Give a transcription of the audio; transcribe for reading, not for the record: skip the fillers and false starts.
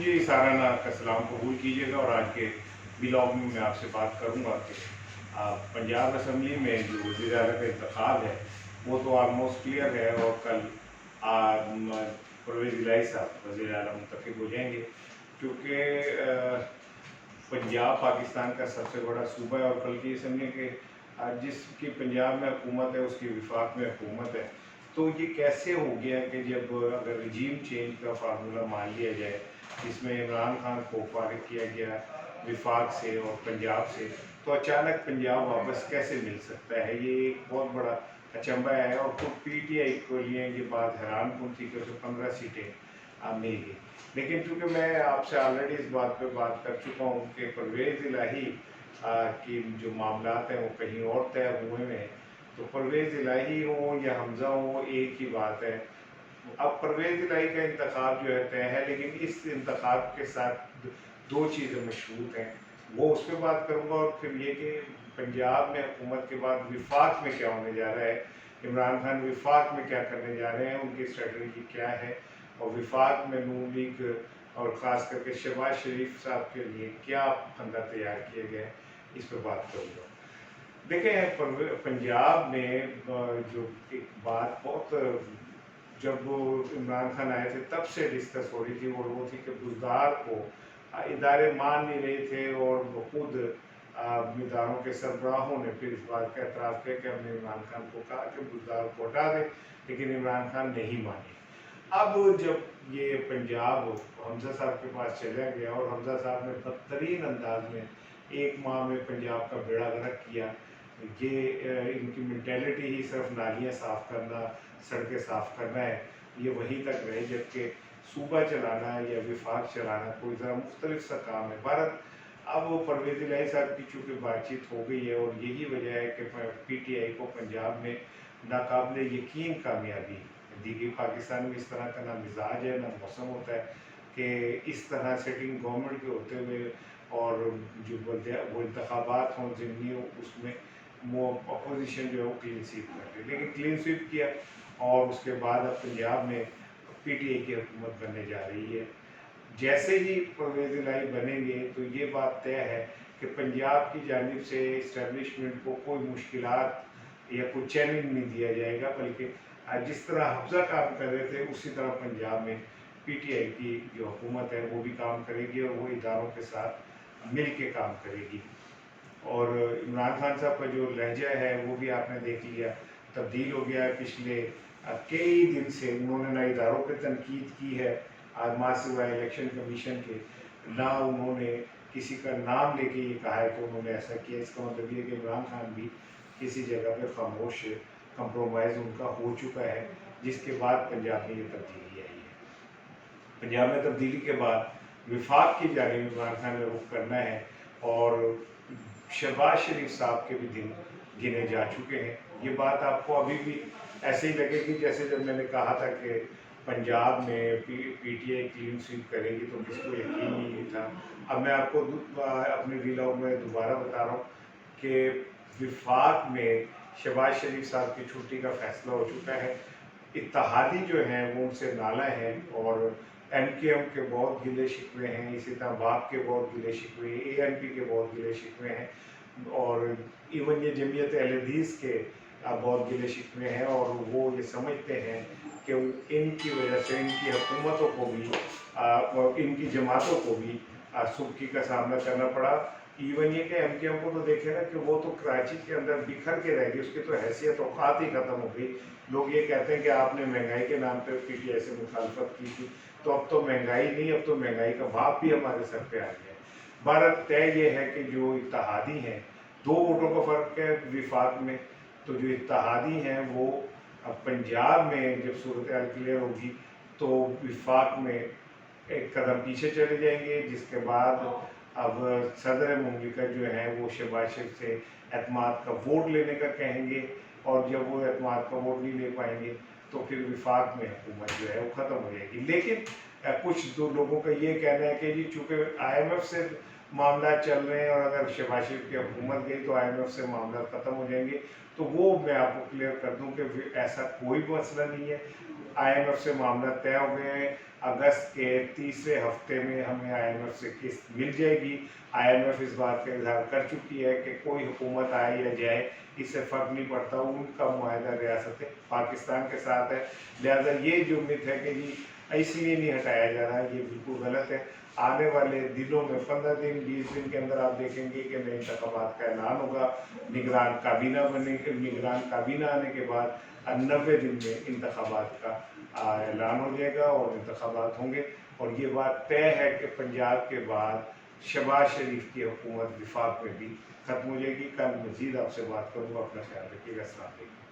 जी, साराना का सलाम कबूल कीजिएगा और आज के ब्लॉग में मैं आपसे बात करूंगा कि पंजाब असम्बली में जो वज़ीर आला का इंतखाब है वो तो ऑलमोस्ट क्लियर है और कल परवेज़ इलाही साहब वज़ीर आला मुंतखब हो जाएंगे क्योंकि पंजाब पाकिस्तान का सबसे बड़ा सूबा है और कल की असम्बली के जिसकी पंजाब में हुकूमत है उसकी विफाक में हुकूमत है। तो ये कैसे हो गया कि जब अगर रजीम चेंज का फार्मूला मान लिया जाए जिसमें इमरान खान को फारिग किया गया विफाक से और पंजाब से, तो अचानक पंजाब वापस कैसे मिल सकता है? ये एक बहुत बड़ा अचंभा है और खुद पीटीआई को लिए ये बात हैरान कन थी कि उसे 15 सीटें मिल गई। लेकिन चूँकि मैं आपसे ऑलरेडी इस बात पे बात कर चुका हूँ कि परवेज़ इलाही की जो मामलात हैं वो कहीं और तय हुए हैं, तो परवेज़ इलाही हो या हमज़ा हो एक ही बात है। अब परवेज़ इलाही का इंतखाब जो है तय है, लेकिन इस इंतखाब के साथ दो चीज़ें मशरूत हैं, वो उस पर बात करूँगा और फिर ये कि पंजाब में हुकूमत के बाद विफाक में क्या होने जा रहा है, इमरान खान विफाक में क्या करने जा रहे हैं, उनकी स्ट्रेटजी क्या है और विफाक में नून लीग और ख़ास करके शहबाज शरीफ साहब के लिए क्या फंदा तैयार किए गए, इस पर बात करूँगा। देखें, पंजाब में जो एक बात बहुत जब वो इमरान खान आए थे तब से डिस्कस हो रही थी और वो थी कि बुज़दार को इदारे मान नहीं रहे थे और खुद इदारों के सरबराहों ने फिर इस बात का एतराफ़ किया कि हमने इमरान खान को कहा कि बुज़दार को हटा दें, लेकिन इमरान खान नहीं माने। अब जब ये पंजाब हमज़ा साहब के पास चला गया और हमज़ा साहब ने बदतरीन अंदाज में एक माह में पंजाब का बेड़ा गर्क किया, ये इनकी मेंटेलिटी ही सिर्फ नालियाँ साफ़ करना, सड़कें साफ़ करना है, ये वहीं तक रहे, जबकि सूबा चलाना या विफाक चलाना कोई ज़रा मुख्तलिफ सा काम है। भारत अब वो परवेज़ इलाही साहब की चूँकि बातचीत हो गई है और यही वजह है कि पीटीआई को पंजाब में नाकाबिल यकीन कामयाबी दी गई। पाकिस्तान में इस तरह का ना मिजाज है ना मौसम होता है कि इस तरह सेटिंग गवर्नमेंट के होते हुए और जो वो इंतखाबात हों ज़िमनी हो उसमें वो अपोजिशन जो है वो क्लीन स्वीप कर रही, लेकिन क्लीन स्वीप किया और उसके बाद अब पंजाब में पीटीआई की हुकूमत बनने जा रही है। जैसे ही परवेज़ इलाही बनेंगे तो ये बात तय है कि पंजाब की जानिब से इस्टेब्लिशमेंट को कोई मुश्किलात या कोई चैलेंज नहीं दिया जाएगा, बल्कि जिस तरह हमज़ा काम कर रहे थे उसी तरह पंजाब में पीटीआई की जो हुकूमत है वो भी काम करेगी और वो इदारों के साथ मिल के काम करेगी। और इमरान खान साहब का जो लहजा है वो भी आपने देख लिया, तब्दील हो गया है। पिछले कई दिन से उन्होंने ना इदारों पर तनकीद की है माह सिवाय इलेक्शन कमीशन के, ना उन्होंने किसी का नाम लेके ये कहा है कि उन्होंने ऐसा किया। इसका मतलब ये कि इमरान खान भी किसी जगह पे खामोश कंप्रोमाइज़ उनका हो चुका है, जिसके बाद पंजाब में ये तब्दीली आई है। पंजाब में तब्दीली के बाद विफाक की जानिब इमरान खान ने रुख करना है और शहबाज शरीफ साहब के भी दिन गिने जा चुके हैं। ये बात आपको अभी भी ऐसे ही लगेगी जैसे जब मैंने कहा था कि पंजाब में पीटीआई क्लीन स्वीप करेगी तो किसी को यकीन ही नहीं था। अब मैं आपको अपने व्लॉग में दोबारा बता रहा हूँ कि विफाक में शहबाज शरीफ साहब की छुट्टी का फैसला हो चुका है। इत्तेहादी जो हैं वो उनसे नाला हैं और एमकेएम के बहुत गिले शिकवे हैं, इसी तरह बाप के बहुत गिले शिकवे, एएनपी के बहुत गिले शिकवे हैं और इवन ये जमीयत अहले हदीस के बहुत गिले शिकवे हैं और वो ये समझते हैं कि इनकी वजह से इनकी हुकूमतों को भी और इनकी जमातों को भी सुर्खी का सामना करना पड़ा। इवन ये कि एमकेएम को तो देखे ना कि वो तो कराची के अंदर बिखर के रह गई, उसकी तो हैसियत औकात ही ख़त्म हो गई। लोग ये कहते हैं कि आपने महंगाई के नाम पे पीटीआई से मुखालफत की थी, तो अब तो महंगाई नहीं, अब तो महंगाई का भाव भी हमारे सर पे आ गया है। भारत तय ये है कि जो इत्तेहादी हैं, 2 वोटों का फ़र्क है विफाक में, तो जो इत्तेहादी हैं वो अब पंजाब में जब सूरत हाल क्लियर होगी तो विफाक में एक कदम पीछे चले जाएंगे, जिसके बाद अब सदर मुमलिकत जो है वो शहबाज शरीफ से एतमाद का वोट लेने का कहेंगे और जब वो एतमाद का वोट नहीं ले पाएंगे तो फिर विफाक में हुकूमत जो है वो ख़त्म हो जाएगी। लेकिन कुछ दो लोगों का ये कहना है कि जी चूँकि आईएमएफ से मामला चल रहे हैं और अगर शहबाज शरीफ की हुकूमत गई तो आईएमएफ से मामला ख़त्म हो जाएंगे, तो वो मैं आपको क्लियर कर दूं कि ऐसा कोई मसला नहीं है। IMF से मामला तय हो गए हैं। अगस्त के तीसरे हफ्ते में हमें IMF से किस्त मिल जाएगी। IMF इस बात का इजहार कर चुकी है कि कोई हुकूमत आए या जाए इससे फ़र्क नहीं पड़ता, उनका मुआहदा रियासत पाकिस्तान के साथ है। लिहाजा ये जो मिथ है कि जी इसलिए नहीं हटाया जा रहा है, ये बिल्कुल गलत है। आने वाले दिनों में 15 दिन 20 दिन के अंदर आप देखेंगे कि नए इंतखाबात का ऐलान होगा, निगरान काबीना बनेगी, निगरान काबीना आने के बाद 90 दिन में इंतखाबात का ऐलान हो जाएगा और इंतखाबात होंगे। और ये बात तय है कि पंजाब के बाद शहबाज शरीफ की हुकूमत विफाक में भी ख़त्म हो जाएगी। कल मज़ीद आपसे बात करूँगा, अपना ख्याल रखिएगा। अस्सलाम वालेकुम।